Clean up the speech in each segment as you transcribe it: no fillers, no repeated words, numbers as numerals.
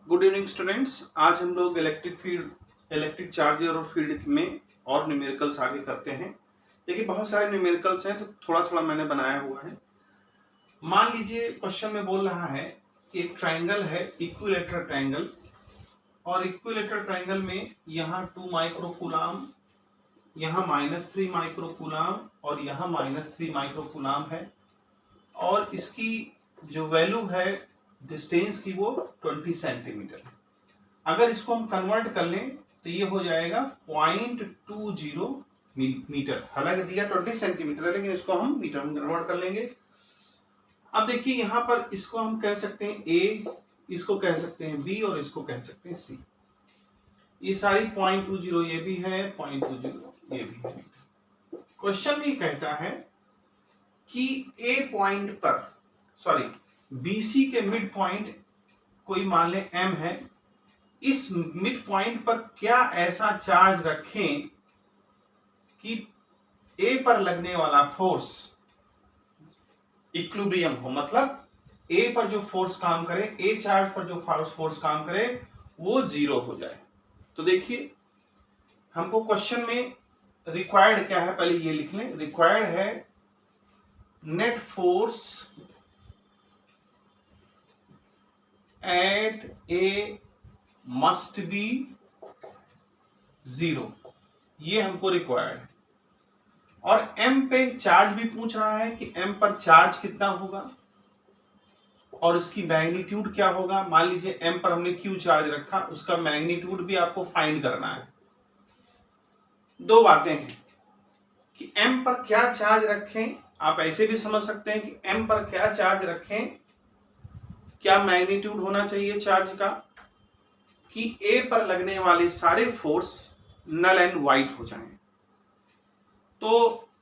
Good evening students. आज हम लोग इलेक्ट्रिक चार्जर और फील्ड में और न्यूमेरिकल्स आगे करते हैं। देखिए बहुत सारे न्यूमेरिकल्स हैं तो थोड़ा थोड़ा मैंने बनाया हुआ है। मान लीजिए क्वेश्चन में बोल रहा है कि एक ट्रायंगल है, इक्विलेटरल ट्रायंगल, और इक्विलेटरल ट्रायंगल में यहाँ 2 माइक्रोकूलाम, यहाँ -3 माइक्रोकूलाम और यहाँ -3 माइक्रोकूलाम है, और इसकी जो वैल्यू है डिस्टेंस की वो 20 सेंटीमीटर है। अगर इसको हम कन्वर्ट कर लें तो ये हो जाएगा 0.20 मीटर। हालांकि दिया 20 सेंटीमीटर है लेकिन इसको हम मीटर में कन्वर्ट कर लेंगे। अब देखिए यहाँ पर इसको हम कह सकते हैं ए, इसको कह सकते हैं बी और इसको कह सकते हैं सी। ये सारी 0.20 ये भी है, 0.20 ये भी है। क्वेश्चन में कहता है कि ए पॉइंट पर, सॉरी बीसी के मिड पॉइंट कोई मान ले एम है, इस मिड पॉइंट पर क्या ऐसा चार्ज रखें कि ए पर लगने वाला फोर्स इक्विलिब्रियम हो, मतलब ए पर जो फोर्स काम करे, ए चार्ज पर जो फोर्स काम करे वो जीरो हो जाए। तो देखिए हमको क्वेश्चन में रिक्वायर्ड क्या है, पहले ये लिख लें। रिक्वायर्ड है net force at A must be 0, ये हमको रिक्वायर्ड है। और m पे चार्ज भी पूछ रहा है कि m पर चार्ज कितना होगा और उसकी मैग्नीट्यूड क्या होगा। मान लीजिए m पर हमने q चार्ज रखा, उसका मैग्नीट्यूड भी आपको फाइंड करना है। दो बातें हैं कि m पर क्या चार्ज रखें, आप ऐसे भी समझ सकते हैं कि m पर क्या चार्ज रखें, क्या मैग्नीट्यूड होना चाहिए चार्ज का कि a पर लगने वाले सारे फोर्स नल एंड वाइट हो जाएं। तो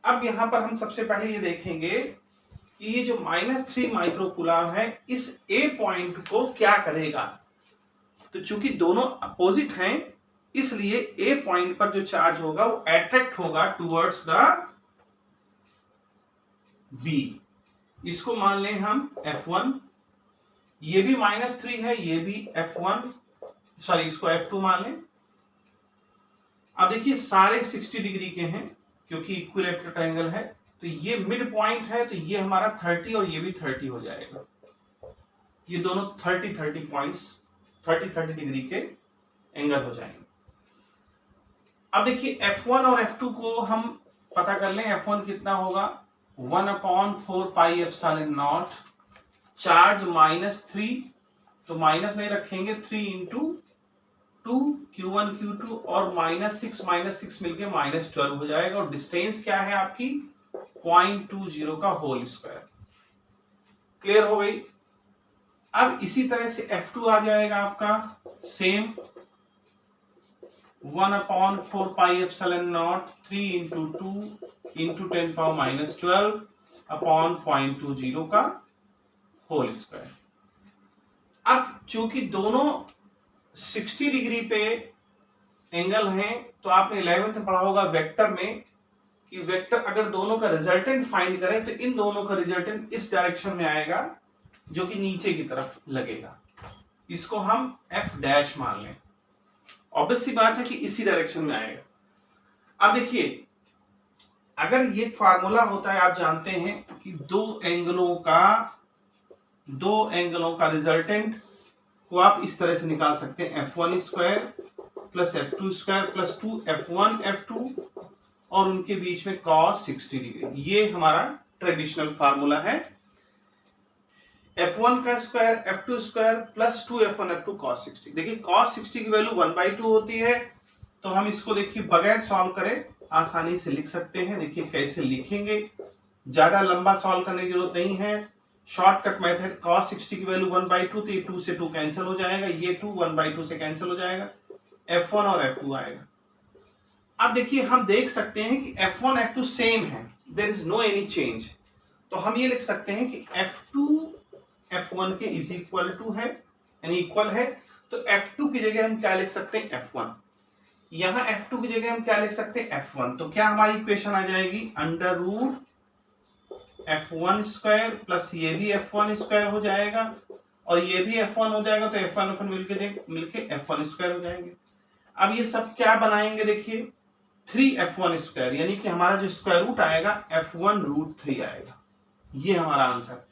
अब यहां पर हम सबसे पहले ये देखेंगे कि ये जो -3 माइक्रोकूलाम है इस ए पॉइंट को क्या करेगा। तो चूंकि दोनों अपोजिट हैं इसलिए ए पॉइंट पर जो चार्ज होगा वो अट्रैक्ट होगा टुवर्ड्स द बी। इसको मान लें हम F1, ये भी -3 है, ये भी F1, सॉरी इसको F2 मान लें। अब देखिए सारे 60 डिग्री के हैं क्योंकि इक्विलेटरल ट्रायंगल है, तो ये मिड पॉइंट है तो ये हमारा 30 और ये भी 30 हो जाएगा। ये दोनों 30 पॉइंट्स 30 डिग्री के एंगल हो जाएंगे। अब देखिए F1 और F2 को हम पता कर लें। F1 कितना होगा 1/4 पाई एप्सिलॉन नॉट, चार्ज -3 तो माइनस नहीं रखेंगे, 3 × 2 Q1 Q2 और -6 मिलके -12 हो जाएगा। और डिस्टेंस क्या है आपकी 0.20 का होल स्क्वायर। क्लियर हो गई। अब इसी तरह से F2 आ जाएगा आपका same 1/4 pi epsilon not 3 × 2 × 10⁻12 upon 0.20 का होल स्क्वायर। अब चूंकि दोनों 60 डिग्री पे एंगल हैं तो आपने 11th में पढ़ा होगा वेक्टर में कि वेक्टर अगर दोनों का रिजल्टेंट फाइंड करें तो इन दोनों का रिजल्टेंट इस डायरेक्शन में आएगा जो कि नीचे की तरफ लगेगा। इसको हम F' मान लें। ऑब्वियस सी बात है कि इसी डायरेक्शन में आएगा। अब देखिए अगर ये फार्मूला होता है, आप जानते हैं कि दो एंगलों का रिजल्टेंट को आप इस तरह से निकाल सकते हैं F1² plus F2² plus 2F1 F2 और उनके बीच में cos 60 डिग्री। ये हमारा ट्रेडिशनल फार्मूला है। F1 का square F2² plus 2F1 F2 cos 60। देखिए cos 60 की वैल्यू 1/2 होती है, तो हम इसको देखिए बगैर सॉल्व करे आसानी से लिख सकते हैं। देखिए कैसे लिखेंगे, ज्यादा लंबा सॉल्व करने की जरूरत नहीं है। शॉर्टकट मेथड, cos 60 की वैल्यू 1/2 तो ये 2 से 2 कैंसिल हो जाएगा, ये 2 1/2 से कैंसिल हो जाएगा, F1 और F2 आएगा। अब देखिए हम देख सकते हैं कि F1 F2 सेम है, there is no any change. तो हम ये लिख सकते हैं कि F2 F1 के इज इक्वल टू है, यानी इक्वल है। तो F2 की जगह हम क्या लिख सकते हैं F1, यहां F2 की जगह हम क्या लिख सकते हैं F1। तो क्या हमारी इक्वेशन आ जाएगी √F1² प्लस ये भी F1² हो जाएगा और ये भी F1 हो जाएगा, तो F1 मिलके F1 स्क्वायर हो जाएंगे। अब ये सब क्या बनाएंगे, देखिए 3F1 स्क्वायर, यानी कि हमारा जो स्क्वायर रूट आएगा F1√3 आएगा। ये हमारा आंसर।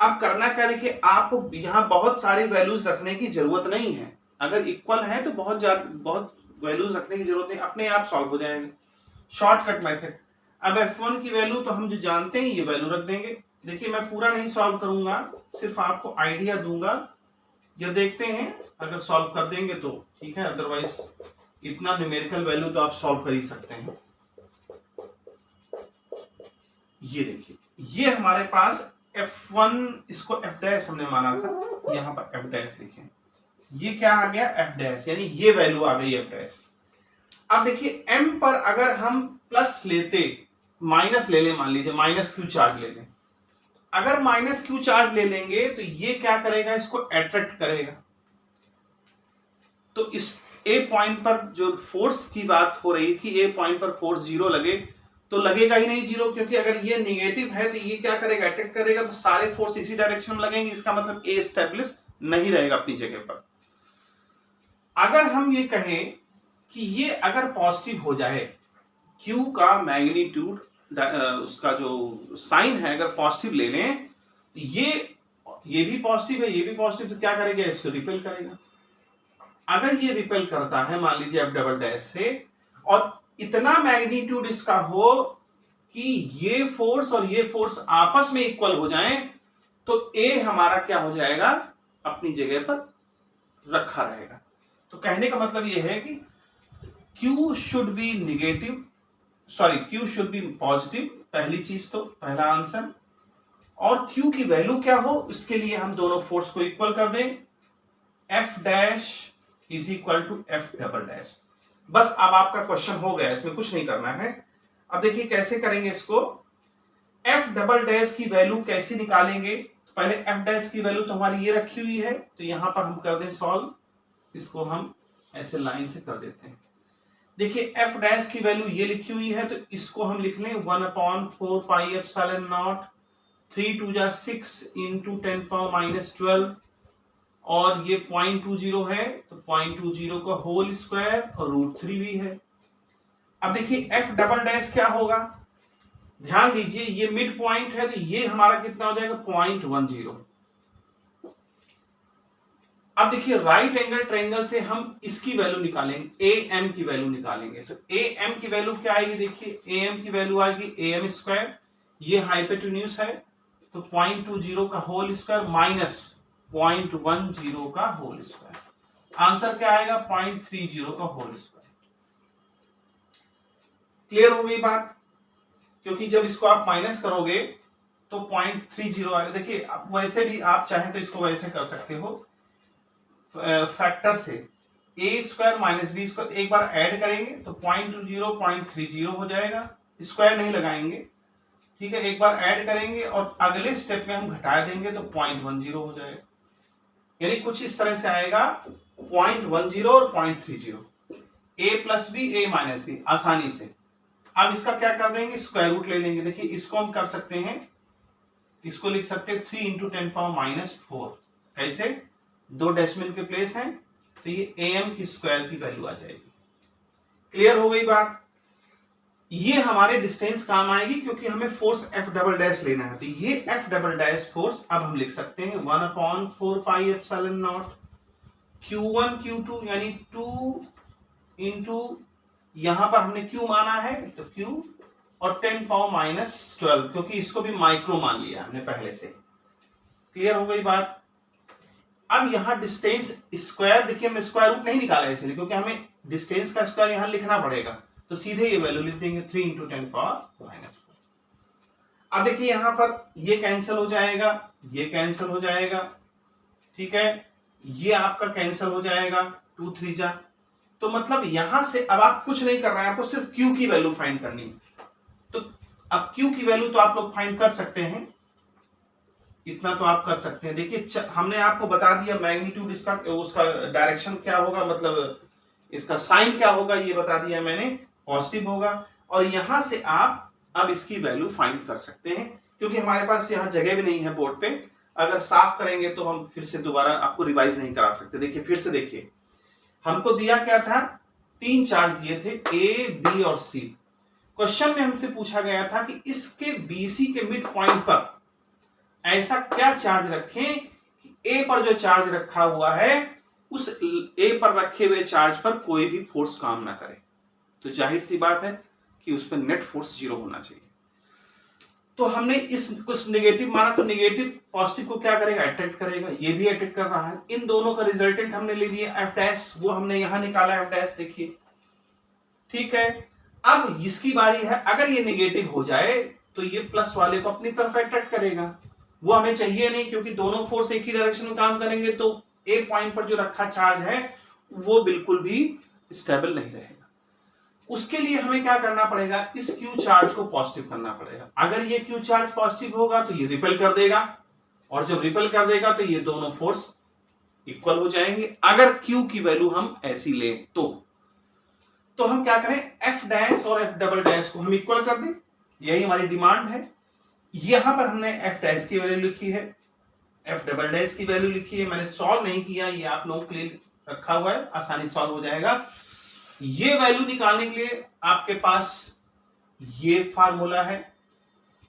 अब करना क्या, देखिए आपको यहाँ बहुत सारी वैल्यूज रखने की जरूरत नहीं है। अगर इक्वल है तो बहुत वैल्यूज रखने की जरूरत नहीं, अपने आप सॉल्व हो जाएंगे। Shortcut method. अब F1 की वैल्यू तो हम जो जानते हैं ये वैल्यू रख देंगे। देखिए मैं पूरा नहीं सॉल्व करूंगा, सिर्फ आपको आइडिया दूंगा। ये देखते हैं, अगर सॉल्व कर देंगे तो ठीक है, अदरवाइज इतना न्यूमेरिकल वैल्यू तो आप सॉल्व कर ही सकते हैं। ये देखिए, ये हमारे पास F1, इसको F' हमने माना था, यहाँ पर F' लिखें। ये क्या आ गया F', यानी ये वैल्यू आ गई F'। अब देखिए M पर अगर हम प्लस लेते, माइनस ले लें, मान लीजिए माइनस Q चार्ज ले लें। अगर माइनस Q चार्ज ले लेंगे तो ये क्या करेगा, इसको अट्रैक्ट करेगा। तो इस A पॉइंट पर जो फोर्स की बात हो रही है कि A पॉइंट पर फोर्स 0 लगे, तो लगेगा ही नहीं 0, क्योंकि अगर ये निगेटिव है तो ये क्या करेगा, अट्रैक्ट करेगा, तो सारे फोर्स इसी डायरेक्शन में लगेंगे। इसका मतलब A स्टेबलिश नहीं रहेगा अपनी जगह पर। अगर हम ये कहें कि ये अगर पॉजिटिव हो जाए, Q का मैग्नीट्यूड, उसका जो साइन है अगर पॉजिटिव ले लें, तो ये भी पॉजिटिव है, ये भी पॉजिटिव, तो क्या करेगा, इसको रिपेल करेगा। अगर ये रिपेल करता है मान लीजिए F" से, और इतना मैग्नीट्यूड इसका हो कि ये फोर्स और ये फोर्स आपस में इक्वल हो जाएं, तो A हमारा क्या हो जाएगा, अपनी जगह पर रखा रहेगा। तो कहने का मतलब ये है कि Q should be negative, sorry Q should be positive, पहली चीज, तो पहला आंसर। और Q की वैल्यू क्या हो, इसके लिए हम दोनों फोर्स को इक्वल कर दें, F' is equal to F'। बस अब आपका क्वेश्चन हो गया, इसमें कुछ नहीं करना है। अब देखिए कैसे करेंगे इसको। F" की वैल्यू कैसे निकालेंगे, तो पहले F' की वैल्यू तो हमारी ये रखी हुई है, तो यहां पर हम कर दें सॉल्व, इसको हम ऐसे लाइन से कर देते हैं। देखिए F' की वैल्यू ये लिखी हुई है, तो इसको हम लिख लें 1/4 पाई एप्सिलॉन नॉट 3 2 जा 6 इंटू 10⁻⁻12, और ये 0.20 है, तो 0.20 का होल स्क्वायर और √3 भी है। अब देखिए F" क्या होगा, ध्यान दीजिए ये मिड पॉइंट है, तो ये हमारा कितना हो जाएगा, 0.10। अब देखिए राइट एंगल ट्रायंगल से हम इसकी वैल्यू निकालेंगे, AM की वैल्यू निकालेंगे। तो AM की वैल्यू क्या आएगी, देखिए AM की वैल्यू आएगी AM स्क्वायर, ये हाइपोटेन्यूज है, तो 0.20 का होल स्क्वायर माइनस 0.10 का होल स्क्वायर। आंसर क्या आएगा, 0.30 का होल स्क्वायर। क्लियर हो गई बात, क्योंकि जब इसको आप माइनस करोगे तो 0.30 आएगा। देखिए वैसे भी आप चाहें तो इसको वैसे कर सकते हो, फैक्टर से A² माइनस B², एक बार ऐड करेंगे तो 0.20 हो जाएगा, स्क्वायर नहीं लगाएंगे, ठीक है। एक बार ऐड करेंगे और अगले स्टेप में हम घटा देंगे तो 0.10 हो जाएगा, यानी कुछ इस तरह से आएगा 0.10 और 0.30, A plus B A minus B, आसानी से। अब इसका क्या कर देंगे, स्क्वायर रूट ले लेंगे। देखिए इसको हम कर सकते हैं, इसको लिख सकते हैं 3 इंटू 10⁻⁻4, कैसे, 2 डेसिमल के प्लेस हैं, तो ये AM की स्क्वायर की वैल्यू आ जाएगी। क्लियर हो गई बात। ये हमारे डिस्टेंस काम आएगी, क्योंकि हमें फोर्स F" लेना है, तो ये F" फोर्स अब हम लिख सकते हैं 1/4 pi epsilon not Q1 Q2, यानी 2 इंटू, यहां पर हमने Q माना है तो Q, और 10⁻⁻12, क्योंकि इसको भी माइक्रो मान लिया हमने पहले से। क्लियर हो गई बात। अब यहां डिस्टेंस स्क्वायर, देखिए हमने स्क्वायर रूट नहीं निकाला है इसलिए, क्योंकि हमें डिस्टेंस का स्क्वायर यहां लिखना पड़ेगा, तो सीधे ये वैल्यू लिख देंगे 3 इंटू 10⁻⁻4। अब देखिए यहां पर ये कैंसिल हो जाएगा, ये कैंसिल हो जाएगा, ठीक है, ये आपका कैंसिल हो जाएगा, 2 3 जा, तो मतलब यहां से अब आप कुछ नहीं कर रहे हैं, आपको सिर्फ Q की वैल्यू फाइंड करनी है। तो अब Q की वैल्यू तो आप लोग फाइंड कर सकते हैं, इतना तो आप कर सकते हैं। देखिए हमने आपको बता दिया मैग्नीट्यूड इसका, उसका डायरेक्शन क्या होगा, मतलब इसका साइन क्या होगा, ये बता दिया मैंने, पॉजिटिव होगा। और यहां से आप अब इसकी वैल्यू फाइंड कर सकते हैं, क्योंकि हमारे पास यहां जगह भी नहीं है बोर्ड पे, अगर साफ करेंगे तो हम फिर से दोबारा आपको रिवाइज नहीं करा सकते। देखिए फिर से देखिए, हमको दिया क्या था, 3 चार्ज दिए थे ए, बी और सी। क्वेश्चन में हमसे पूछा गया था कि इसके बीसी के मिड पॉइंट पर ऐसा क्या चार्ज रखें कि ए पर जो चार्ज रखा हुआ है उस ए पर रखे हुए चार्ज पर कोई भी फोर्स काम ना करे। तो जाहिर सी बात है कि उस पर नेट फोर्स 0 होना चाहिए। तो हमने इस कुछ नेगेटिव माना, तो नेगेटिव पॉजिटिव को क्या करेगा, अट्रैक्ट करेगा, ये भी अट्रैक्ट कर रहा है। इन दोनों का रिजल्टेंट हमने ले लिया एफ डैश, वो हमने यहां निकाला एफ डैश, देखिए ठीक है। अब इसकी बारी है, अगर ये नेगेटिव हो जाए तो ये प्लस वाले को अपनी तरफ अट्रैक्ट करेगा, वो हमें चाहिए नहीं क्योंकि दोनों फोर्स एक ही डायरेक्शन में काम करेंगे, तो ए पॉइंट पर जो रखा चार्ज है वो बिल्कुल भी स्टेबल नहीं रहेगा। उसके लिए हमें क्या करना पड़ेगा, इस क्यू चार्ज को पॉजिटिव करना पड़ेगा। अगर ये क्यू चार्ज पॉजिटिव होगा तो ये रिपेल कर देगा, और जब रिपेल कर देगा तो ये दोनों फोर्स इक्वल हो जाएंगे। अगर क्यू की वैल्यू हम ऐसी लें तो हम क्या करें, एफ डैश और एफ डबल डैश को हम इक्वल कर दें, यही हमारी डिमांड है। यहां पर हमने एफ डैश की वैल्यू लिखी है, एफ डबल डैश की वैल्यू लिखी है, मैंने सॉल्व नहीं किया, ये आप लोगों के लिए रखा हुआ है, आसानी सॉल्व हो जाएगा। ये वैल्यू निकालने के लिए आपके पास ये फार्मूला है,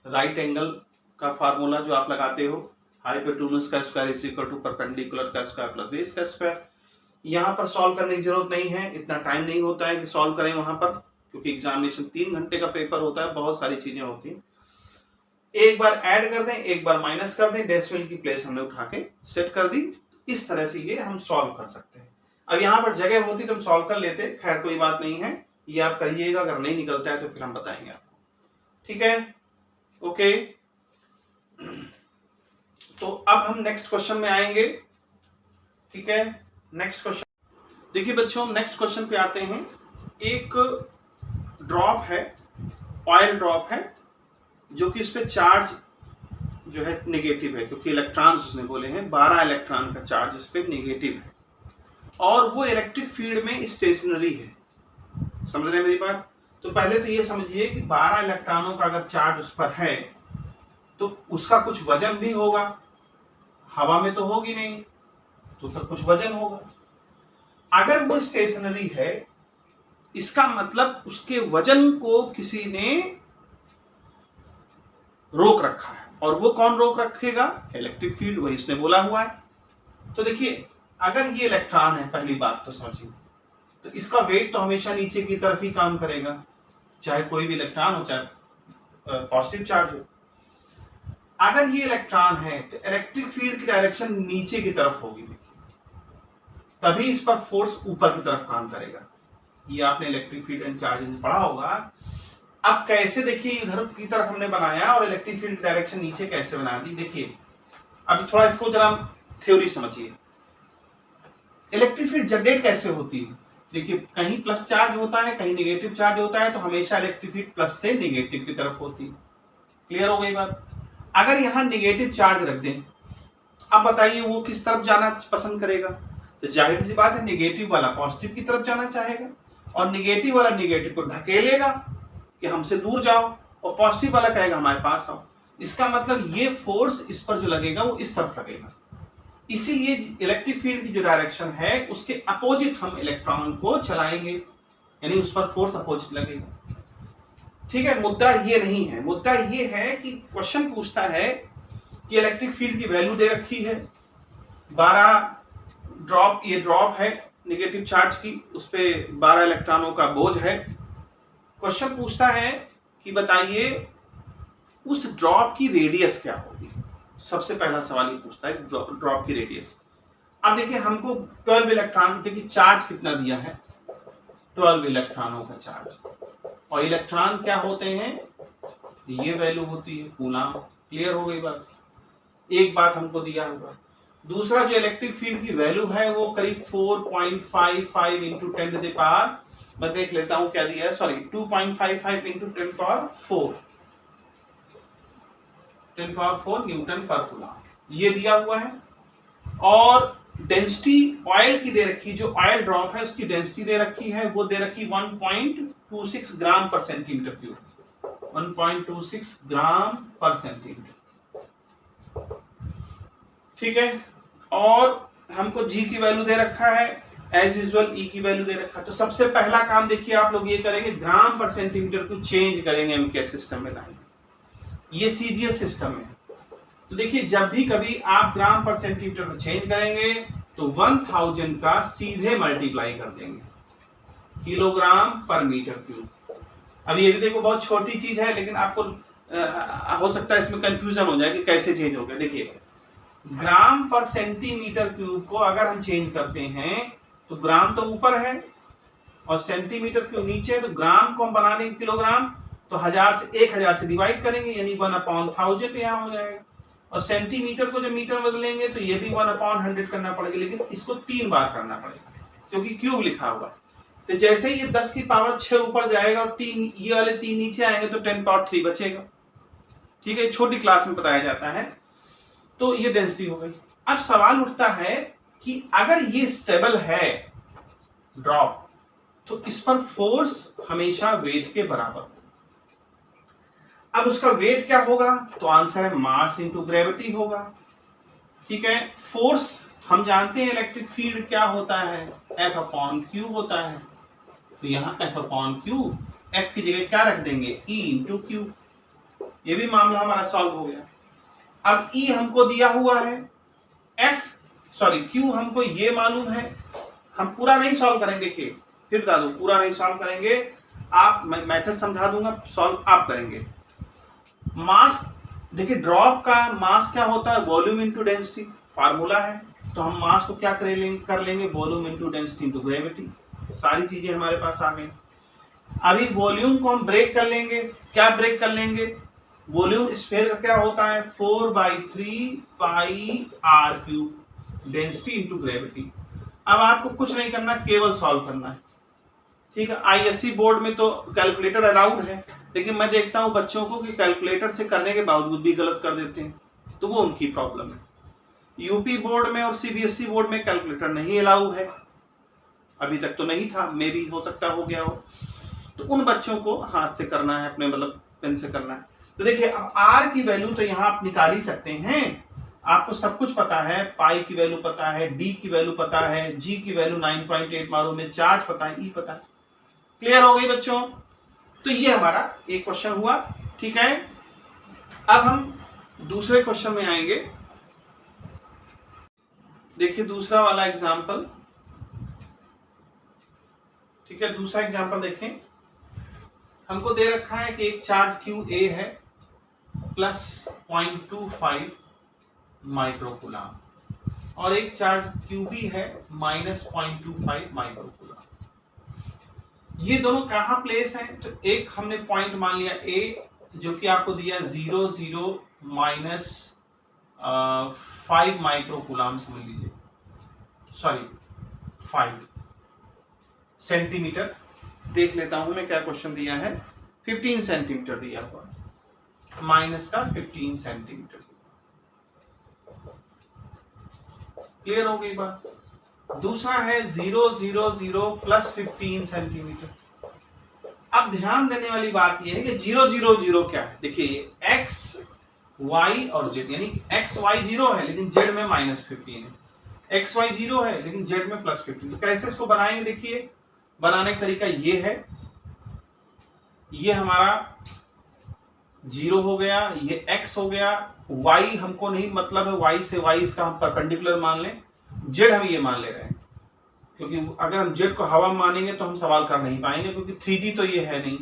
राइट एंगल का फार्मूला जो आप लगाते हो, हाइपोटेन्यूज का square is equal to perpendicular का स्क्वायर प्लस बेस का स्क्वायर। यहां पर सॉल्व करने की जरूरत नहीं है, इतना टाइम नहीं होता है कि सॉल्व करें वहां पर, क्योंकि एग्जामिनेशन 3 घंटे का पेपर होता है, बहुत सारी चीजें होती हैं। एक बार ऐड कर दें, एक बार माइनस कर दें, डेसिमल की प्लेस हमने उठा के सेट कर दी। इस तरह से ये हम सॉल्व कर सकते हैं। अब यहां पर जगह होती तो हम सॉल्व कर लेते, खैर कोई बात नहीं है, ये आप करिएगा, अगर नहीं निकलता है तो फिर हम बताएंगे आपको, ठीक है, ओके। तो अब हम नेक्स्ट क्वेश्चन में आएंगे, ठीक है। नेक्स्ट क्वेश्चन देखिए बच्चों, नेक्स्ट क्वेश्चन पे आते हैं। एक ड्रॉप है, ऑयल ड्रॉप है, जो कि इस पे चार्ज जो है नेगेटिव है, क्योंकि इलेक्ट्रॉन्स उसने बोले हैं, 12 इलेक्ट्रॉन का चार्ज इस पे नेगेटिव है, और वो इलेक्ट्रिक फील्ड में स्टेशनरी है। समझ रहे हैं मेरी बात? तो पहले तो ये समझिए कि 12 इलेक्ट्रॉनों का अगर चार्ज उस पर है तो उसका कुछ वजन भी होगा, हवा में तो होगी नहीं, तो उसका कुछ वजन होगा। अगर वो स्टेशनरी है, इसका मतलब उसके वजन को किसी ने रोक रखा है, और वो कौन रोक रखेगा, इलेक्ट्रिक फील्ड, वही इसने बोला हुआ है। तो देखिए, अगर ये इलेक्ट्रॉन है, पहली बात तो समझिए, तो इसका वेट तो हमेशा नीचे की तरफ ही काम करेगा, चाहे कोई भी इलेक्ट्रॉन हो, चाहे पॉजिटिव चार्ज हो। अगर ये इलेक्ट्रॉन है तो इलेक्ट्रिक फील्ड की डायरेक्शन नीचे की तरफ होगी, तभी इस पर फोर्स ऊपर की तरफ काम करेगा। ये आपने इलेक्ट्रिक फील्ड एंड चार्ज पढ़ा होगा। अब कैसे, देखिए इधर की तरफ हमने बनाया और इलेक्ट्रिक फील्ड डायरेक्शन नीचे कैसे बना दी। देखिए अभी थोड़ा इसको जरा थ्योरी समझिए, इलेक्ट्रिक फील्ड जनरेट कैसे होती है। देखिए कहीं प्लस चार्ज होता है, कहीं नेगेटिव चार्ज होता है, तो हमेशा इलेक्ट्रिक फील्ड प्लस से नेगेटिव की तरफ होती है। क्लियर हो गई बात? अगर यहां नेगेटिव चार्ज रख दें, अब बताइए वो किस तरफ जाना पसंद करेगा, तो जाहिर सी बात है नेगेटिव वाला पॉजिटिव की तरफ जाना चाहेगा, और नेगेटिव वाला नेगेटिव को ढकेलेगा कि हमसे दूर जाओ, और पॉजिटिव वाला कहेगा हमारे पास आओ। इसका मतलब ये फोर्स इस पर जो लगेगा वो इस तरफ लगेगा। इसीलिए इलेक्ट्रिक फील्ड की जो डायरेक्शन है उसके अपोजिट हम इलेक्ट्रॉन को चलाएंगे, यानी उस पर फोर्स अपोजिट लगेगा। ठीक है, मुद्दा ये नहीं है, मुद्दा ये है कि क्वेश्चन पूछता है कि इलेक्ट्रिक फील्ड की वैल्यू दे रखी है 12 ड्रॉप, ये ड्रॉप है नेगेटिव चार्ज की, उस पे 12 इलेक्ट्रॉनों का बोझ है। क्वेश्चन पूछता है कि बताइए उस ड्रॉप की रेडियस क्या होगी। सबसे पहला सवाल ही पूछता है ड्रॉप की रेडियस। अब देखिए हमको 12 इलेक्ट्रॉन, देखिए चार्ज कितना दिया है, 12 इलेक्ट्रॉनों का चार्ज, और इलेक्ट्रॉन क्या होते हैं, ये वैल्यू होती है कूलम। क्लियर हो गई बात? एक बात हमको दिया होगा। दूसरा जो इलेक्ट्रिक फील्ड की वैल्यू है वो करीब 4.55 इंटू 10 टू द पावर, मैं देख लेता हूं क्या दिया है, सॉरी 2.55 इंटू 10 पावर 4 न्यूटन पर कूलम, ये दिया हुआ है। और डेंसिटी ऑयल की दे रखी, जो ऑयल ड्रॉप है उसकी डेंसिटी दे रखी है, वो दे रखी 1.26 ग्राम पर सेंटीमीटर क्यूब, 1.26 ग्राम पर सेंटीमीटर। ठीक है। और हमको जी की वैल्यू दे रखा है, एज यूजुअल ई की वैल्यू दे रखा है। तो सबसे पहला काम देखिए आप लोग ये करेंगे, ग्राम पर सेंटीमीटर को चेंज करेंगे एमकेएस सिस्टम में लाएंगे। ये सीजीएस सिस्टम है। तो देखिए जब भी कभी आप ग्राम पर सेंटीमीटर को चेंज करेंगे तो 1000 का सीधे मल्टीप्लाई कर देंगे किलोग्राम पर मीटर क्यूब। अब ये भी देखो बहुत छोटी चीज है, लेकिन आपको हो सकता है इसमें कंफ्यूजन हो जाए कि कैसे चेंज हो गया। देखिए ग्राम पर सेंटीमीटर क्यूब को अगर हम चेंज करते हैं तो ग्राम तो ऊपर है और सेंटीमीटर क्यूब नीचे है, तो ग्राम को हम बना देंगे किलोग्राम, तो 1000 से डिवाइड करेंगे यानी 1/1000 यहाँ हो जाएगा। और सेंटीमीटर को जब मीटर में बदलेंगे तो ये भी 1/100 करना पड़ेगा, लेकिन इसको 3 बार करना पड़ेगा क्योंकि क्यूब लिखा हुआ है। तो जैसे ही ये 10 की पावर 6 ऊपर जाएगा और 3 ये वाले 3 नीचे आएंगे तो 10 पावर 3 बचेगा। ठीक है, छोटी क्लास में बताया जाता है। तो ये डेंसिटी हो गई। अब सवाल उठता है कि अगर ये स्टेबल है ड्रॉप, तो इस पर फोर्स हमेशा वेट के बराबर। अब उसका वेट क्या होगा, तो आंसर है मास इंटू ग्रेविटी होगा। ठीक है, फोर्स हम जानते हैं इलेक्ट्रिक फील्ड क्या होता है, F/Q होता है। तो यहां F/Q, F की जगह क्या रख देंगे, E इंटू क्यू। ये भी मामला हमारा सॉल्व हो गया। अब E हमको दिया हुआ है, Q हमको ये मालूम है। हम पूरा नहीं सॉल्व करेंगे, देखिए फिर बता दूं, पूरा नहीं सॉल्व करेंगे, आप मैं मेथड समझा दूंगा, सॉल्व आप करेंगे। मास देखिए, ड्रॉप का मास क्या होता है, वॉल्यूम इंटू डेंसिटी, फार्मूला है। तो हम मास को क्या कर लेंगे, volume into density into gravity. सारी चीजें हमारे पास आ गई। अभी वॉल्यूम को हम ब्रेक कर लेंगे, क्या ब्रेक कर लेंगे, वॉल्यूम स्फीयर का क्या होता है, 4/3 पाई r³, डेंसिटी इंटू ग्रेविटी। अब आपको कुछ नहीं करना, केवल सॉल्व करना है। ठीक है, आईएससी बोर्ड में तो कैलकुलेटर अलाउड है, लेकिन मैं देखता हूं बच्चों को कि कैलकुलेटर से करने के बावजूद भी गलत कर देते हैं, तो वो उनकी प्रॉब्लम है। यूपी बोर्ड में और सीबीएसई बोर्ड में कैलकुलेटर नहीं अलाउ है, अभी तक तो नहीं था, मे भी हो सकता हो गया हो। तो उन बच्चों को हाथ से करना है, अपने मतलब पेन से करना है। तो देखिए अब आर की वैल्यू तो यहाँ आप निकाल ही सकते हैं, आपको सब कुछ पता है, पाई की वैल्यू पता है, डी की वैल्यू पता है, जी की वैल्यू 9.8 मालूम है, चार्ज पता है, ई पता है। क्लियर हो गई बच्चों। तो ये हमारा एक क्वेश्चन हुआ। ठीक है, अब हम दूसरे क्वेश्चन में आएंगे। देखिए दूसरा वाला एग्जाम्पल। ठीक है, दूसरा एग्जाम्पल देखें। हमको दे रखा है कि एक चार्ज QA है प्लस 0.25 माइक्रोकूलम और एक चार्ज QB है माइनस 0.25 माइक्रोकूलम। ये दोनों कहाँ प्लेस हैं, तो एक हमने पॉइंट मान लिया A, जो कि आपको दिया 0 माइनस 5 माइक्रोकूलम, समझ लीजिए, सॉरी 5 सेंटीमीटर। देख लेता हूं मैं क्या क्वेश्चन दिया है, 15 सेंटीमीटर दिया हुआ, माइनस का 15 सेंटीमीटर। क्लियर हो गई बात। दूसरा है 0 प्लस 15 सेंटीमीटर। अब ध्यान देने वाली बात यह है कि 0 क्या है, देखिए x y और z, यानी x y 0 है लेकिन z में -15 है, x y 0 है लेकिन z में +15। तो कैसे इसको बनाएंगे, देखिए बनाने का तरीका ये है, ये हमारा 0 हो गया, ये x हो गया, y हमको नहीं मतलब है, y से y इसका हम परपेंडिकुलर मान लें, z हम ये मान ले रहे हैं, क्योंकि अगर हम z को हवा मानेंगे तो हम सवाल कर नहीं पाएंगे, क्योंकि 3D तो ये है नहीं।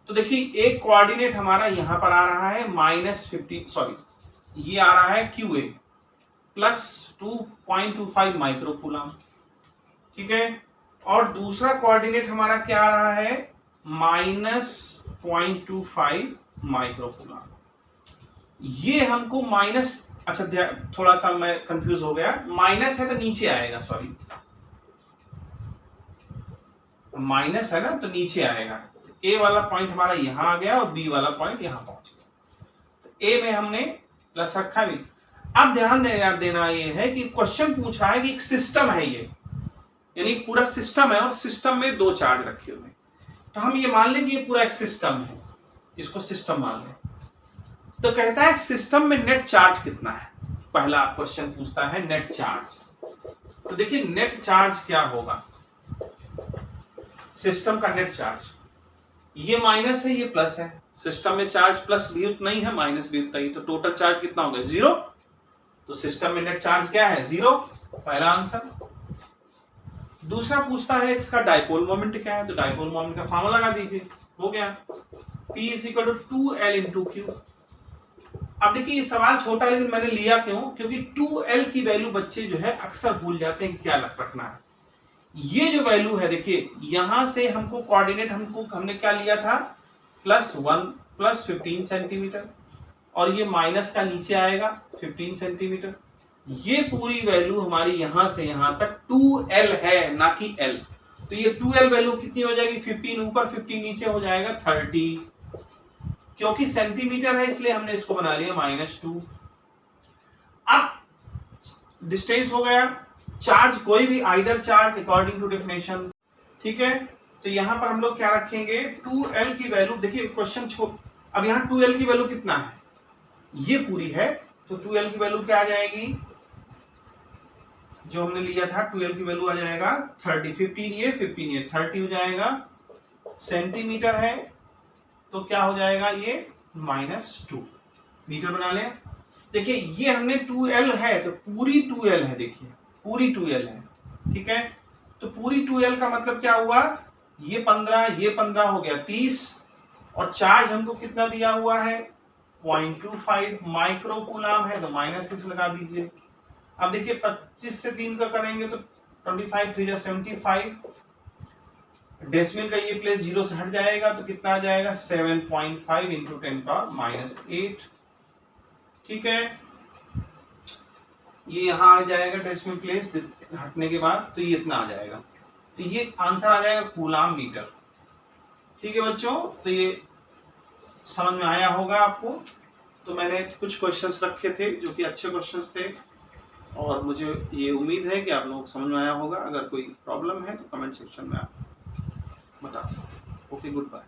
तो देखिए एक कोऑर्डिनेट हमारा यहां पर आ रहा है -15, सॉरी ये आ रहा है QA प्लस 2.25 माइक्रोकूलम। ठीक है, और दूसरा कोऑर्डिनेट हमारा क्या आ रहा है, -0.25 माइक्रोकूलम। ये हमको माइनस, अच्छा थोड़ा सा मैं कंफ्यूज हो गया, माइनस है तो नीचे आएगा, सॉरी माइनस है ना तो नीचे आएगा। ए वाला पॉइंट हमारा यहां आ गया और बी वाला पॉइंट यहां पहुंच गया। ए में हमने प्लस रखा भी। अब ध्यान देना ये है कि क्वेश्चन पूछ रहा है कि एक सिस्टम है ये, यानी पूरा सिस्टम है और सिस्टम में 2 चार्ज रखे हुए हैं। तो हम ये मान लें कि ये पूरा एक सिस्टम है, इसको सिस्टम मान लें। तो कहता है सिस्टम में नेट चार्ज कितना है, पहला क्वेश्चन पूछता है नेट चार्ज। तो देखिए नेट चार्ज क्या होगा, सिस्टम का नेट चार्ज, ये माइनस है ये प्लस है, सिस्टम में चार्ज प्लस भी उतना ही है माइनस भी उतना ही, तो टोटल चार्ज कितना हो गया, 0। तो सिस्टम में नेट चार्ज क्या है, 0, पहला आंसर। दूसरा पूछता है इसका डाइपोल मोमेंट क्या है, तो डाइपोल मोमेंट का फॉर्मूला लगा दीजिए, हो गया P = 2L × Q। अब देखिए ये सवाल छोटा है लेकिन मैंने लिया क्यों, क्योंकि 2L की वैल्यू बच्चे जो है अक्सर भूल जाते हैं क्या रखना है। ये जो वैल्यू है देखिए यहां से हमको कोऑर्डिनेट हमने क्या लिया था, +1 +15 सेंटीमीटर, और ये माइनस का नीचे आएगा 15 सेंटीमीटर। ये पूरी वैल्यू हमारी यहां से यहां तक 2L है ना कि L। तो ये 2L वैल्यू कितनी हो जाएगी, 15 ऊपर 15 नीचे हो जाएगा 30, क्योंकि सेंटीमीटर है इसलिए हमने इसको बना लिया -2। अब डिस्टेंस हो गया, चार्ज कोई भी either charge according to definition, ठीक है। तो यहां पर हम लोग क्या रखेंगे, 2L की वैल्यू, देखिए क्वेश्चन अब यहां 2L की वैल्यू कितना है, ये पूरी है, तो 2L की वैल्यू क्या आ जाएगी, जो हमने लिया था 2L की वैल्यू आ जाएगा 30, 15 ये 30 हो जाएगा, सेंटीमीटर है तो क्या हो जाएगा ये -2 मीटर बना लें। देखिए ये हमने 2L है तो पूरी 2L है, देखिए पूरी 2L है, ठीक है। तो पूरी 2L का मतलब क्या हुआ, ये 15 हो गया 30, और चार्ज हमको कितना दिया हुआ है 0.25 माइक्रो कूलम है, तो -6 लगा दीजिए। अब देखिए 25 से 3 का करेंगे तो 25 3 = 75, डेसिमल का ये प्लेस 0 से हट जाएगा तो कितना आ जाएगा 7.5 × 10⁻⁸, ठीक है। ये यहाँ आ जाएगा डेसिमल प्लेस हटने के बाद, तो ये इतना आ जाएगा, तो ये आंसर आ जाएगा कूलम मीटर, ठीक है बच्चों। तो ये समझ में आया होगा आपको। तो मैंने कुछ क्वेश्चंस रखे थे जो कि अच्छे क्वेश्चंस थे, और मुझे ये उम्मीद है कि आप लोगों को समझ में आया होगा। अगर कोई प्रॉब्लम है तो कमेंट सेक्शन में आप बता सकते हैं। Okay, good bye.